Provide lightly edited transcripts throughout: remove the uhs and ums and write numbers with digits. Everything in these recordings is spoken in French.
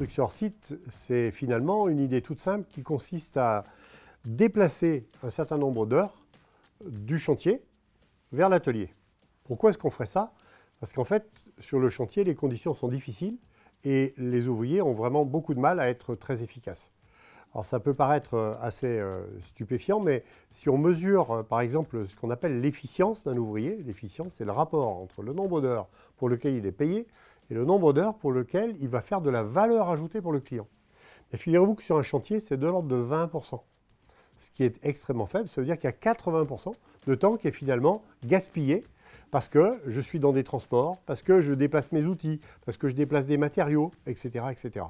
construction hors site, c'est finalement une idée toute simple qui consiste à déplacer un certain nombre d'heures du chantier vers l'atelier. Pourquoi est-ce qu'on ferait ça? Parce qu'en fait, sur le chantier, les conditions sont difficiles et les ouvriers ont vraiment beaucoup de mal à être très efficaces. Alors ça peut paraître assez stupéfiant, mais si on mesure par exemple ce qu'on appelle l'efficience d'un ouvrier, l'efficience c'est le rapport entre le nombre d'heures pour lequel il est payé et le nombre d'heures pour lequel il va faire de la valeur ajoutée pour le client. Et figurez-vous que sur un chantier, c'est de l'ordre de 20%. Ce qui est extrêmement faible, ça veut dire qu'il y a 80% de temps qui est finalement gaspillé parce que je suis dans des transports, parce que je déplace mes outils, parce que je déplace des matériaux, etc. etc.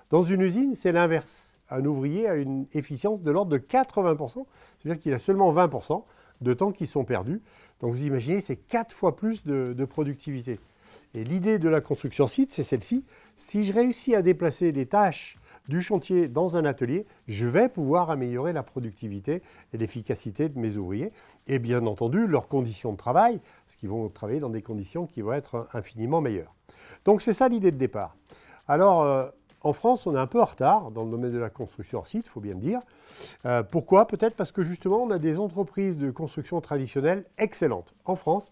Dans une usine, c'est l'inverse. Un ouvrier a une efficience de l'ordre de 80%, c'est-à-dire qu'il a seulement 20% de temps qui sont perdus. Donc vous imaginez, c'est 4 fois plus de productivité. Et l'idée de la construction site, c'est celle-ci. Si je réussis à déplacer des tâches du chantier dans un atelier, je vais pouvoir améliorer la productivité et l'efficacité de mes ouvriers. Et bien entendu, leurs conditions de travail, parce qu'ils vont travailler dans des conditions qui vont être infiniment meilleures. Donc c'est ça l'idée de départ. Alors, en France, on est un peu en retard dans le domaine de la construction hors site, il faut bien le dire. Pourquoi? Peut-être parce que justement, on a des entreprises de construction traditionnelles excellentes. En France,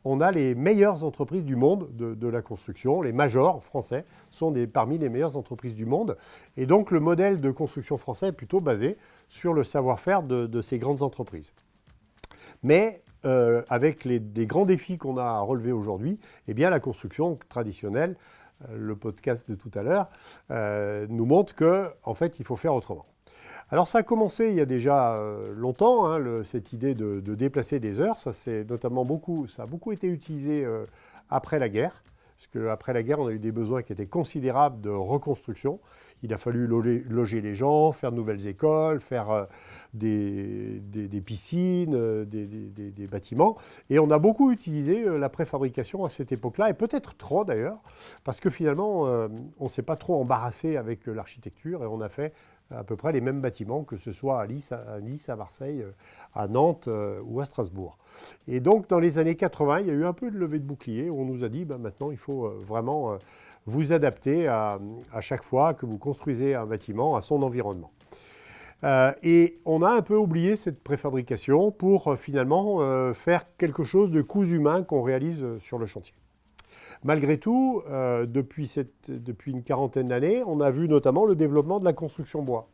on a les meilleures entreprises du monde de la construction. Les majors français sont parmi les meilleures entreprises du monde. Et donc, le modèle de construction français est plutôt basé sur le savoir-faire de ces grandes entreprises. Mais avec des grands défis qu'on a à relever aujourd'hui, eh bien, la construction traditionnelle, le podcast de tout à l'heure, nous montre qu'en fait, il faut faire autrement. Alors ça a commencé il y a déjà longtemps, cette idée de déplacer des heures. Ça a beaucoup été utilisé après la guerre, parce qu'après la guerre, on a eu des besoins qui étaient considérables de reconstruction. Il a fallu loger les gens, faire de nouvelles écoles, faire des piscines, des bâtiments. Et on a beaucoup utilisé la préfabrication à cette époque-là, et peut-être trop d'ailleurs, parce que finalement, on ne s'est pas trop embarrassé avec l'architecture, et on a fait à peu près les mêmes bâtiments, que ce soit à Nice, à Marseille, à Nantes ou à Strasbourg. Et donc, dans les années 80, il y a eu un peu de levée de bouclier, où on nous a dit, maintenant, il faut vraiment vous adapter à chaque fois que vous construisez un bâtiment à son environnement. Et on a un peu oublié cette préfabrication pour finalement faire quelque chose de cousu humain qu'on réalise sur le chantier. Malgré tout, depuis une quarantaine d'années, on a vu notamment le développement de la construction bois.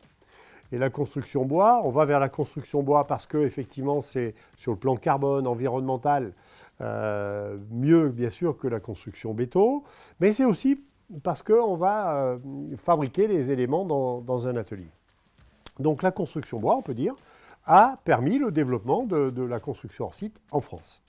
Et la construction bois, on va vers la construction bois parce qu'effectivement, c'est sur le plan carbone, environnemental, mieux bien sûr que la construction béton, mais c'est aussi parce qu'on va fabriquer les éléments dans un atelier. Donc la construction bois, on peut dire, a permis le développement de la construction hors site en France.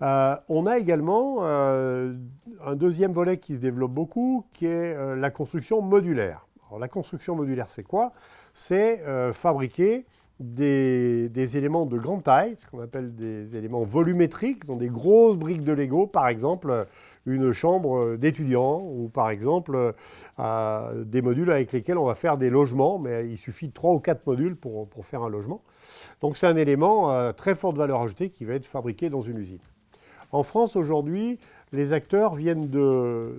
On a également un deuxième volet qui se développe beaucoup, qui est la construction modulaire. Alors, la construction modulaire, c'est quoi? C'est fabriquer des éléments de grande taille, ce qu'on appelle des éléments volumétriques, dans des grosses briques de Lego, par exemple une chambre d'étudiants, ou par exemple des modules avec lesquels on va faire des logements, mais il suffit de 3 ou 4 modules pour faire un logement. Donc c'est un élément très fort de valeur ajoutée qui va être fabriqué dans une usine. En France, aujourd'hui, les acteurs viennent de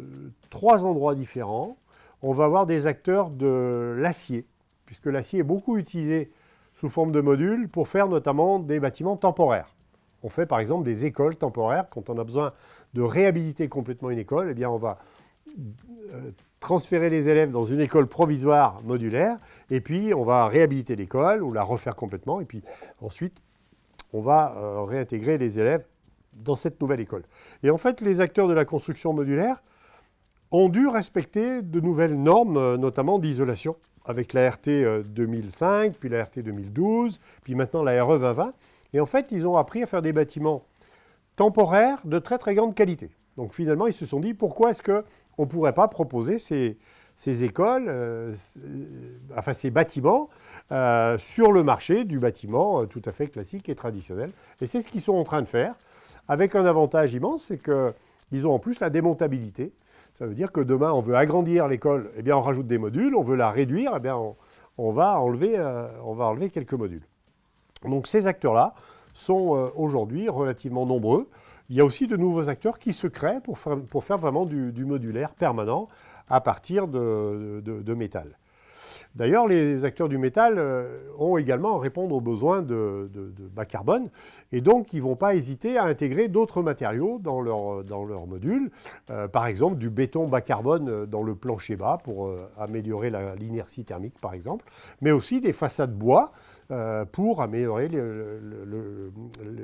3 endroits différents. On va avoir des acteurs de l'acier, puisque l'acier est beaucoup utilisé sous forme de modules pour faire notamment des bâtiments temporaires. On fait par exemple des écoles temporaires. Quand on a besoin de réhabiliter complètement une école, eh bien on va transférer les élèves dans une école provisoire modulaire, et puis on va réhabiliter l'école ou la refaire complètement, et puis ensuite on va réintégrer les élèves dans cette nouvelle école. Et en fait, les acteurs de la construction modulaire ont dû respecter de nouvelles normes, notamment d'isolation, avec la RT 2005, puis la RT 2012, puis maintenant la RE 2020. Et en fait, ils ont appris à faire des bâtiments temporaires de très très grande qualité. Donc finalement, ils se sont dit, pourquoi est-ce qu'on ne pourrait pas proposer ces écoles, ces bâtiments, sur le marché du bâtiment tout à fait classique et traditionnel. Et c'est ce qu'ils sont en train de faire, avec un avantage immense, c'est qu'ils ont en plus la démontabilité. Ça veut dire que demain, on veut agrandir l'école, eh bien on rajoute des modules, on veut la réduire, eh bien on va enlever quelques modules. Donc ces acteurs-là sont aujourd'hui relativement nombreux. Il y a aussi de nouveaux acteurs qui se créent pour faire vraiment du modulaire permanent, à partir de métal. D'ailleurs, les acteurs du métal ont également à répondre aux besoins de bas carbone, et donc ils ne vont pas hésiter à intégrer d'autres matériaux dans leur module, par exemple du béton bas carbone dans le plancher bas pour améliorer l'inertie thermique, par exemple, mais aussi des façades bois pour améliorer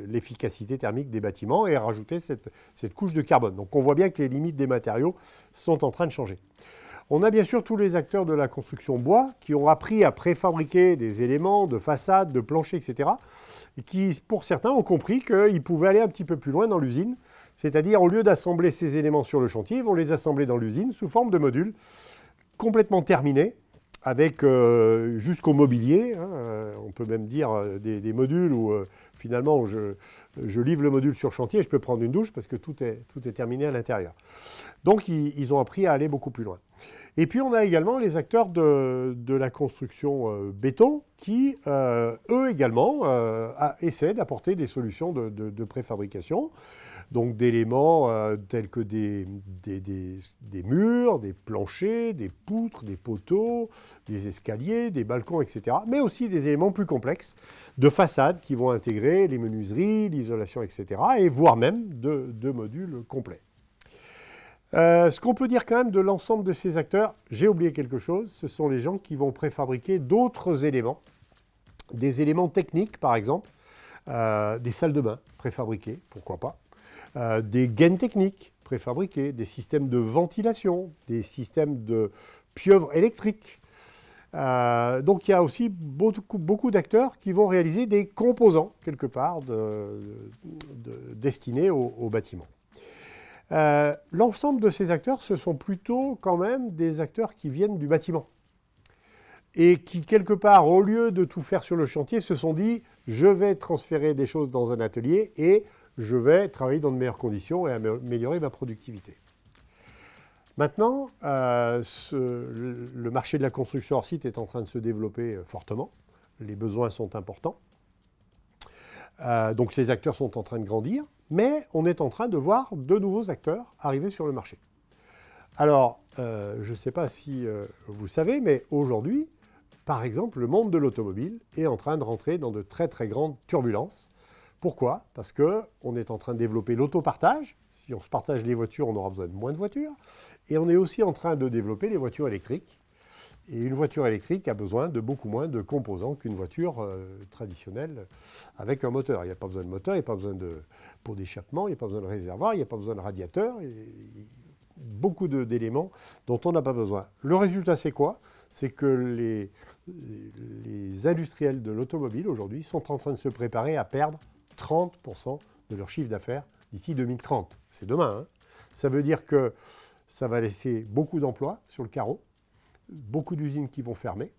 l'efficacité thermique des bâtiments et rajouter cette couche de carbone. Donc on voit bien que les limites des matériaux sont en train de changer. On a bien sûr tous les acteurs de la construction bois qui ont appris à préfabriquer des éléments de façade, de plancher, etc. Et qui, pour certains, ont compris qu'ils pouvaient aller un petit peu plus loin dans l'usine. C'est-à-dire, au lieu d'assembler ces éléments sur le chantier, ils vont les assembler dans l'usine sous forme de modules complètement terminés, avec jusqu'au mobilier. On peut même dire des modules où finalement je livre le module sur chantier et je peux prendre une douche parce que tout est terminé à l'intérieur. Donc ils ont appris à aller beaucoup plus loin. Et puis on a également les acteurs de la construction béton qui, eux également, essaient d'apporter des solutions de préfabrication. Donc d'éléments tels que des murs, des planchers, des poutres, des poteaux, des escaliers, des balcons, etc. Mais aussi des éléments plus complexes de façade qui vont intégrer les menuiseries, l'isolation, etc. Et voire même de modules complets. Ce qu'on peut dire quand même de l'ensemble de ces acteurs, j'ai oublié quelque chose, ce sont les gens qui vont préfabriquer d'autres éléments, des éléments techniques par exemple, des salles de bain préfabriquées, pourquoi pas, des gaines techniques préfabriquées, des systèmes de ventilation, des systèmes de pieuvres électriques. Donc il y a aussi beaucoup d'acteurs qui vont réaliser des composants, quelque part, destinés au bâtiment. L'ensemble de ces acteurs, ce sont plutôt quand même des acteurs qui viennent du bâtiment. Et qui, quelque part, au lieu de tout faire sur le chantier, se sont dit « je vais transférer des choses dans un atelier et je vais travailler dans de meilleures conditions et améliorer ma productivité ». Maintenant, le marché de la construction hors site est en train de se développer fortement. Les besoins sont importants. Donc ces acteurs sont en train de grandir, mais on est en train de voir de nouveaux acteurs arriver sur le marché. Alors, je ne sais pas si vous savez, mais aujourd'hui, par exemple, le monde de l'automobile est en train de rentrer dans de très très grandes turbulences. Pourquoi ? Parce qu'on est en train de développer l'autopartage. Si on se partage les voitures, on aura besoin de moins de voitures. Et on est aussi en train de développer les voitures électriques. Et une voiture électrique a besoin de beaucoup moins de composants qu'une voiture traditionnelle avec un moteur. Il n'y a pas besoin de moteur, il n'y a pas besoin de pot d'échappement, il n'y a pas besoin de réservoir, il n'y a pas besoin de radiateur. Beaucoup d'éléments dont on n'a pas besoin. Le résultat, c'est quoi ? C'est que les industriels de l'automobile, aujourd'hui, sont en train de se préparer à perdre 30% de leur chiffre d'affaires d'ici 2030. C'est demain. Ça veut dire que ça va laisser beaucoup d'emplois sur le carreau, beaucoup d'usines qui vont fermer,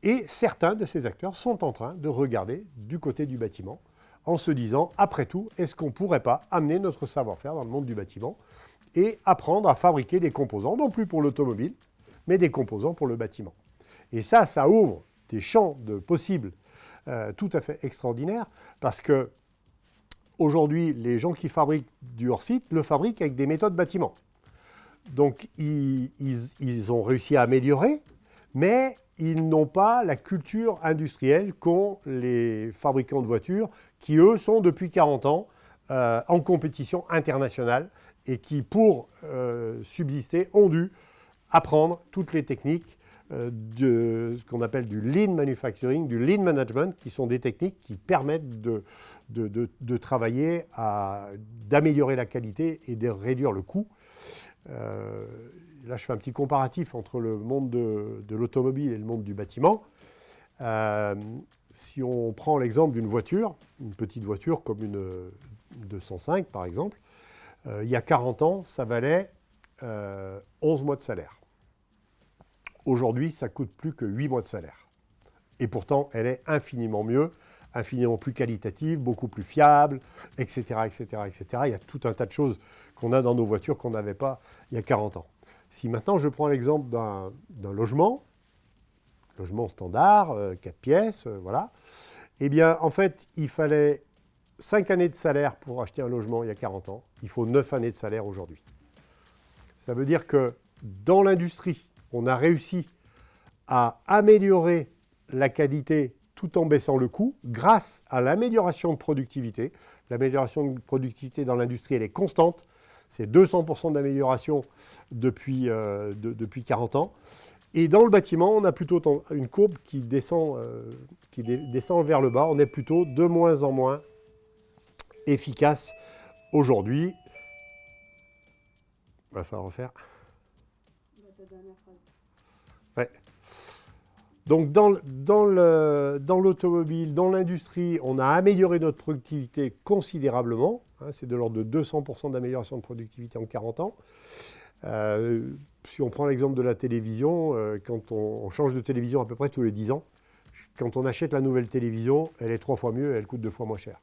et certains de ces acteurs sont en train de regarder du côté du bâtiment en se disant, après tout, est-ce qu'on ne pourrait pas amener notre savoir-faire dans le monde du bâtiment et apprendre à fabriquer des composants, non plus pour l'automobile, mais des composants pour le bâtiment. Et ça ouvre des champs de possibles tout à fait extraordinaires, parce que aujourd'hui, les gens qui fabriquent du hors-site le fabriquent avec des méthodes bâtiment. Donc, ils ont réussi à améliorer, mais ils n'ont pas la culture industrielle qu'ont les fabricants de voitures, qui, eux, sont depuis 40 ans en compétition internationale et qui, pour subsister, ont dû apprendre toutes les techniques de ce qu'on appelle du lean manufacturing, du lean management, qui sont des techniques qui permettent de travailler d'améliorer la qualité et de réduire le coût. Là, je fais un petit comparatif entre le monde de l'automobile et le monde du bâtiment. Si on prend l'exemple d'une voiture, une petite voiture comme une 205 par exemple, il y a 40 ans, ça valait 11 mois de salaire. Aujourd'hui, ça coûte plus que 8 mois de salaire. Et pourtant, elle est infiniment mieux, infiniment plus qualitative, beaucoup plus fiable, etc., etc., etc. Il y a tout un tas de choses qu'on a dans nos voitures qu'on n'avait pas il y a 40 ans. Si maintenant je prends l'exemple d'un logement standard, 4 pièces, voilà, eh bien, en fait, il fallait 5 années de salaire pour acheter un logement il y a 40 ans. Il faut 9 années de salaire aujourd'hui. Ça veut dire que dans l'industrie, on a réussi à améliorer la qualité tout en baissant le coût grâce à l'amélioration de productivité. L'amélioration de productivité dans l'industrie, elle est constante. C'est 200% d'amélioration depuis 40 ans. Et dans le bâtiment, on a plutôt une courbe qui descend vers le bas. On est plutôt de moins en moins efficace aujourd'hui. Il va falloir refaire. Ta dernière phrase. Ouais. Donc dans l'automobile, dans l'industrie, on a amélioré notre productivité considérablement. C'est de l'ordre de 200% d'amélioration de productivité en 40 ans. Si on prend l'exemple de la télévision, quand on change de télévision à peu près tous les 10 ans, quand on achète la nouvelle télévision, elle est 3 fois mieux et elle coûte 2 fois moins cher.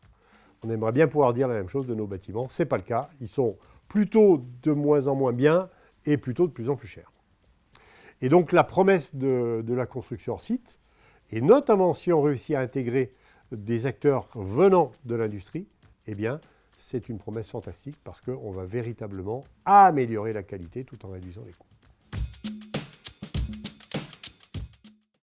On aimerait bien pouvoir dire la même chose de nos bâtiments. Ce n'est pas le cas. Ils sont plutôt de moins en moins bien et plutôt de plus en plus chers. Et donc la promesse de la construction hors site, et notamment si on réussit à intégrer des acteurs venant de l'industrie, eh bien c'est une promesse fantastique parce qu'on va véritablement améliorer la qualité tout en réduisant les coûts.